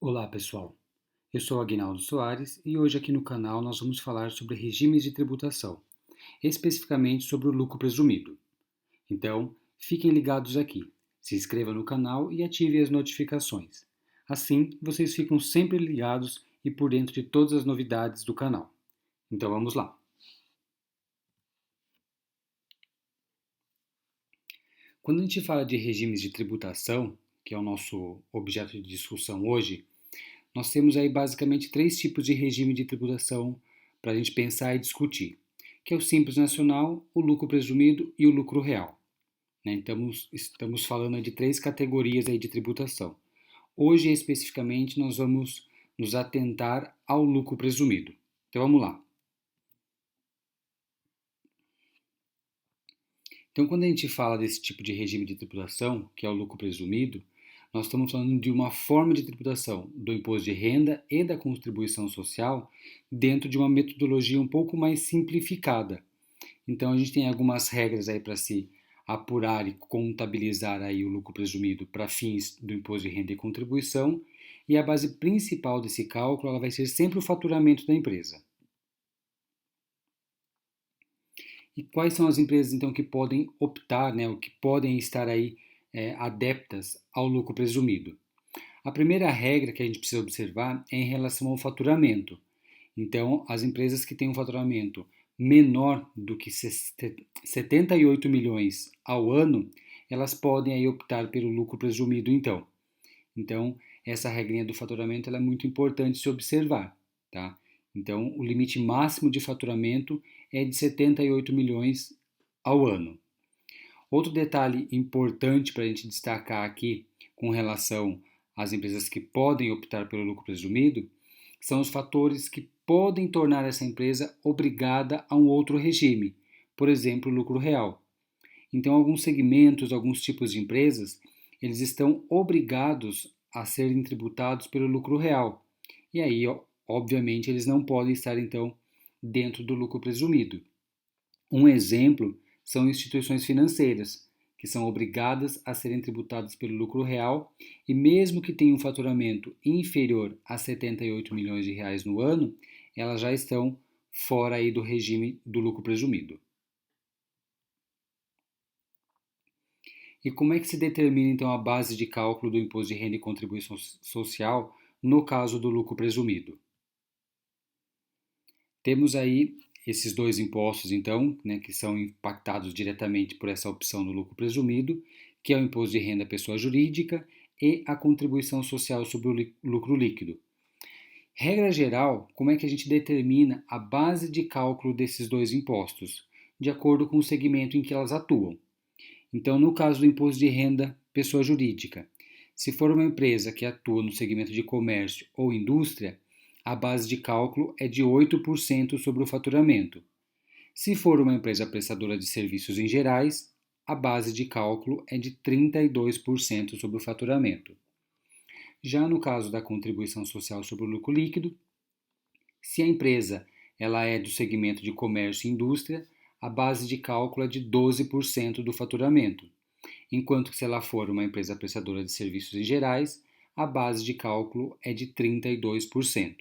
Olá, pessoal. Eu sou Aguinaldo Soares e hoje aqui no canal nós vamos falar sobre regimes de tributação, especificamente sobre o lucro presumido. Então, fiquem ligados aqui, se inscreva no canal e ative as notificações. Assim, vocês ficam sempre ligados e por dentro de todas as novidades do canal. Então, vamos lá. Quando a gente fala de regimes de tributação, que é o nosso objeto de discussão hoje, nós temos aí basicamente três tipos de regime de tributação para a gente pensar e discutir, que é o Simples Nacional, o lucro presumido e o lucro real. Né? Então, estamos falando de três categorias aí de tributação. Hoje, especificamente, nós vamos nos atentar ao lucro presumido. Então, vamos lá. Então, quando a gente fala desse tipo de regime de tributação, que é o lucro presumido, nós estamos falando de uma forma de tributação do imposto de renda e da contribuição social dentro de uma metodologia um pouco mais simplificada. Então, a gente tem algumas regras aí para se apurar e contabilizar aí o lucro presumido para fins do imposto de renda e contribuição, e a base principal desse cálculo ela vai ser sempre o faturamento da empresa. E quais são as empresas então que podem optar, né, ou que podem estar aí adeptas ao lucro presumido? A primeira regra que a gente precisa observar é em relação ao faturamento. Então, as empresas que têm um faturamento menor do que 78 milhões ao ano, elas podem aí optar pelo lucro presumido então. Então, essa regrinha do faturamento ela é muito importante se observar, tá? Então, o limite máximo de faturamento é de 78 milhões ao ano. Outro detalhe importante para a gente destacar aqui com relação às empresas que podem optar pelo lucro presumido são os fatores que podem tornar essa empresa obrigada a um outro regime, por exemplo, o lucro real. Então, alguns segmentos, alguns tipos de empresas, eles estão obrigados a serem tributados pelo lucro real. E aí, obviamente, eles não podem estar, então, dentro do lucro presumido. Um exemplo são instituições financeiras, que são obrigadas a serem tributadas pelo lucro real e mesmo que tenham um faturamento inferior a 78 milhões de reais no ano, elas já estão fora aí do regime do lucro presumido. E como é que se determina então a base de cálculo do imposto de renda e contribuição social no caso do lucro presumido? Temos aí esses dois impostos, então, né, que são impactados diretamente por essa opção do lucro presumido, que é o imposto de renda à pessoa jurídica e a contribuição social sobre o lucro líquido. Regra geral, como é que a gente determina a base de cálculo desses dois impostos? De acordo com o segmento em que elas atuam. Então, no caso do imposto de renda pessoa jurídica, se for uma empresa que atua no segmento de comércio ou indústria, a base de cálculo é de 8% sobre o faturamento. Se for uma empresa prestadora de serviços em gerais, a base de cálculo é de 32% sobre o faturamento. Já no caso da contribuição social sobre o lucro líquido, se a empresa ela é do segmento de comércio e indústria, a base de cálculo é de 12% do faturamento, enquanto que se ela for uma empresa prestadora de serviços em gerais, a base de cálculo é de 32%.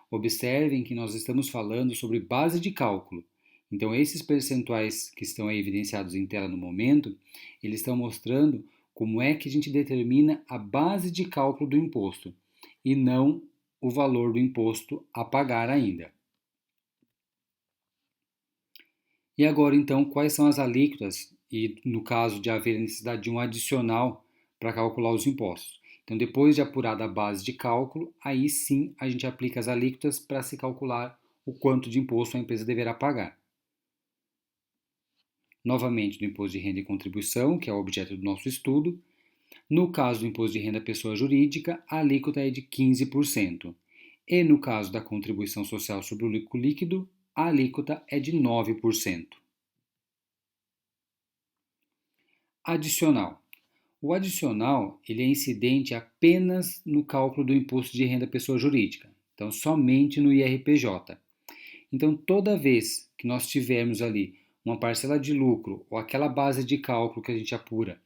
Observem que nós estamos falando sobre base de cálculo. Então, esses percentuais que estão aí evidenciados em tela no momento, eles estão mostrando como é que a gente determina a base de cálculo do imposto e não o valor do imposto a pagar ainda. E agora, então, quais são as alíquotas e, no caso de haver necessidade de um adicional para calcular os impostos? Então, depois de apurada a base de cálculo, aí sim a gente aplica as alíquotas para se calcular o quanto de imposto a empresa deverá pagar. Novamente, do imposto de renda e contribuição, que é o objeto do nosso estudo. No caso do imposto de renda pessoa jurídica, a alíquota é de 15%. E no caso da contribuição social sobre o lucro líquido, a alíquota é de 9%. Adicional. O adicional ele é incidente apenas no cálculo do imposto de renda pessoa jurídica, então somente no IRPJ. Então, toda vez que nós tivermos ali uma parcela de lucro ou aquela base de cálculo que a gente apura,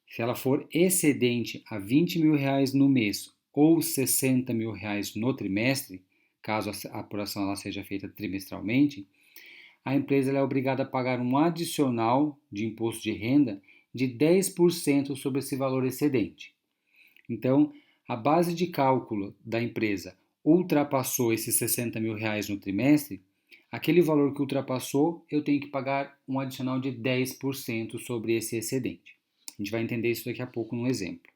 se ela for excedente a 20 mil reais no mês ou R$ 60.000 no trimestre, caso a apuração ela seja feita trimestralmente, a empresa ela é obrigada a pagar um adicional de imposto de renda de 10% sobre esse valor excedente. Então, a base de cálculo da empresa ultrapassou esses R$ 60.000 no trimestre, aquele valor que ultrapassou, eu tenho que pagar um adicional de 10% sobre esse excedente. A gente vai entender isso daqui a pouco num exemplo.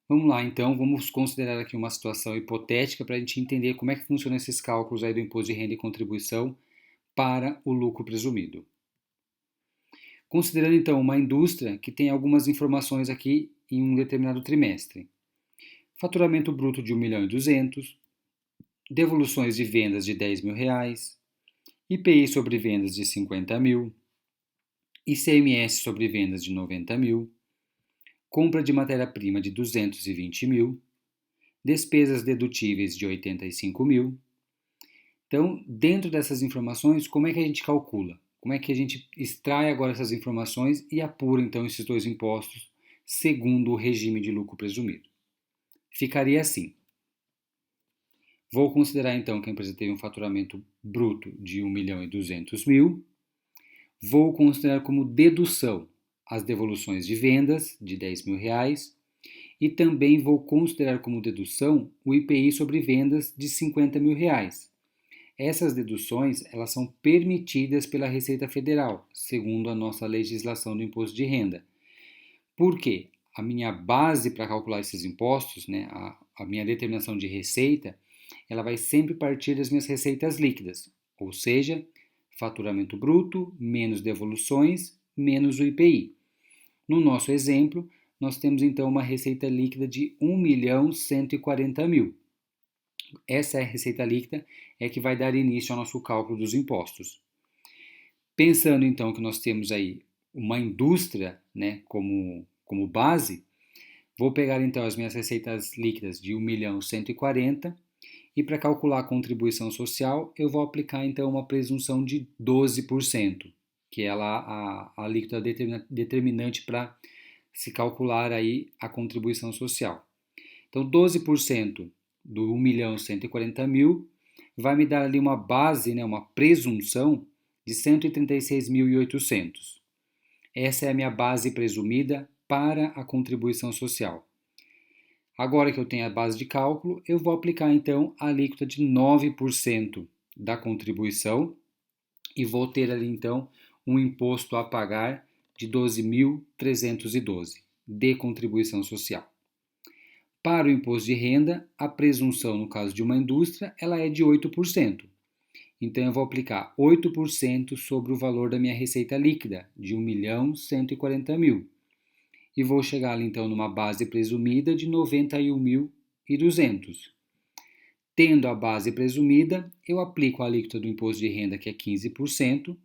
Vamos lá, então, vamos considerar aqui uma situação hipotética para a gente entender como é que funcionam esses cálculos aí do imposto de renda e contribuição para o lucro presumido. Considerando então uma indústria que tem algumas informações aqui em um determinado trimestre. Faturamento bruto de R$ 1.200.000, devoluções de vendas de R$ 10.000, IPI sobre vendas de 50.000, ICMS sobre vendas de 90.000, compra de matéria-prima de 220.000, despesas dedutíveis de 85.000. Então, dentro dessas informações, como é que a gente calcula? Como é que a gente extrai agora essas informações e apura então esses dois impostos segundo o regime de lucro presumido? Ficaria assim. Vou considerar então que a empresa teve um faturamento bruto de 1.200.000. Vou considerar como dedução as devoluções de vendas de R$ 10.000 e também vou considerar como dedução o IPI sobre vendas de R$ 50.000. Essas deduções elas são permitidas pela Receita Federal, segundo a nossa legislação do imposto de renda. Por quê? A minha base para calcular esses impostos, né, a minha determinação de receita, ela vai sempre partir das minhas receitas líquidas, ou seja, faturamento bruto menos devoluções menos o IPI. No nosso exemplo, nós temos então uma receita líquida de R$ 1.140.000. Essa é a receita líquida é que vai dar início ao nosso cálculo dos impostos. Pensando então que nós temos aí uma indústria, né, como base, vou pegar então as minhas receitas líquidas de 1.140.000 e para calcular a contribuição social eu vou aplicar então uma presunção de 12%, que é lá a alíquota determinante para se calcular aí a contribuição social. Então 12% do 1.140.000 vai me dar ali uma base, né, uma presunção de 136.800. Essa é a minha base presumida para a contribuição social. Agora que eu tenho a base de cálculo, eu vou aplicar então a alíquota de 9% da contribuição e vou ter ali então um imposto a pagar de 12.312 de contribuição social. Para o imposto de renda, a presunção no caso de uma indústria, ela é de 8%. Então eu vou aplicar 8% sobre o valor da minha receita líquida, de 1.140.000. E vou chegar ali então numa base presumida de 91.200. Tendo a base presumida, eu aplico a alíquota do imposto de renda, que é 15%,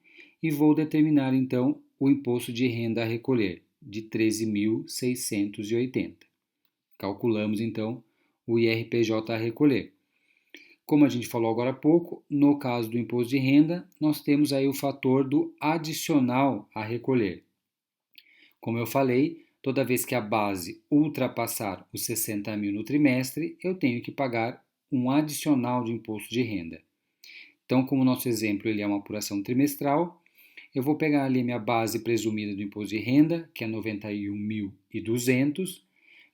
e vou determinar então o imposto de renda a recolher, de 13.680. Calculamos então o IRPJ a recolher. Como a gente falou agora há pouco, no caso do imposto de renda, nós temos aí o fator do adicional a recolher. Como eu falei, toda vez que a base ultrapassar os 60.000 no trimestre, eu tenho que pagar um adicional de imposto de renda. Então, como o nosso exemplo ele é uma apuração trimestral, eu vou pegar ali a minha base presumida do imposto de renda, que é 91.200,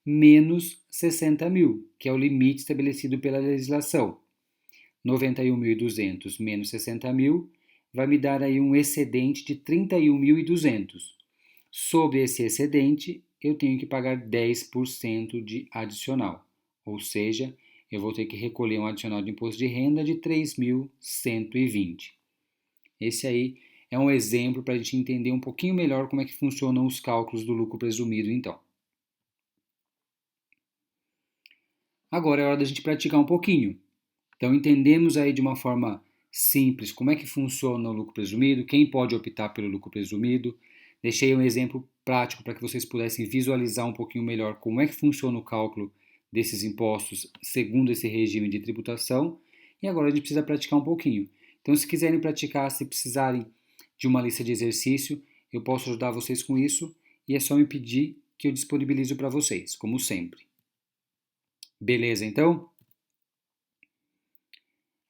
menos 60.000, que é o limite estabelecido pela legislação. 91.200 menos 60.000 vai me dar aí um excedente de 31.200. Sobre esse excedente, eu tenho que pagar 10% de adicional, ou seja, eu vou ter que recolher um adicional de imposto de renda de 3.120. Esse aí é um exemplo para a gente entender um pouquinho melhor como é que funcionam os cálculos do lucro presumido, então. Agora é hora da gente praticar um pouquinho. Então entendemos aí de uma forma simples como é que funciona o lucro presumido, quem pode optar pelo lucro presumido. Deixei um exemplo prático para que vocês pudessem visualizar um pouquinho melhor como é que funciona o cálculo desses impostos segundo esse regime de tributação. E agora a gente precisa praticar um pouquinho. Então, se quiserem praticar, se precisarem de uma lista de exercício, eu posso ajudar vocês com isso. E é só me pedir que eu disponibilizo para vocês, como sempre. Beleza, então?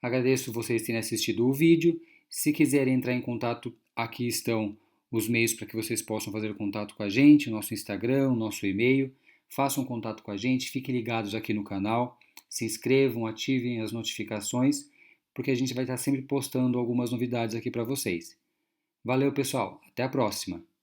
Agradeço vocês terem assistido o vídeo. Se quiserem entrar em contato, aqui estão os meios para que vocês possam fazer contato com a gente, o nosso Instagram, o nosso e-mail. Façam contato com a gente, fiquem ligados aqui no canal, se inscrevam, ativem as notificações, porque a gente vai estar sempre postando algumas novidades aqui para vocês. Valeu, pessoal. Até a próxima.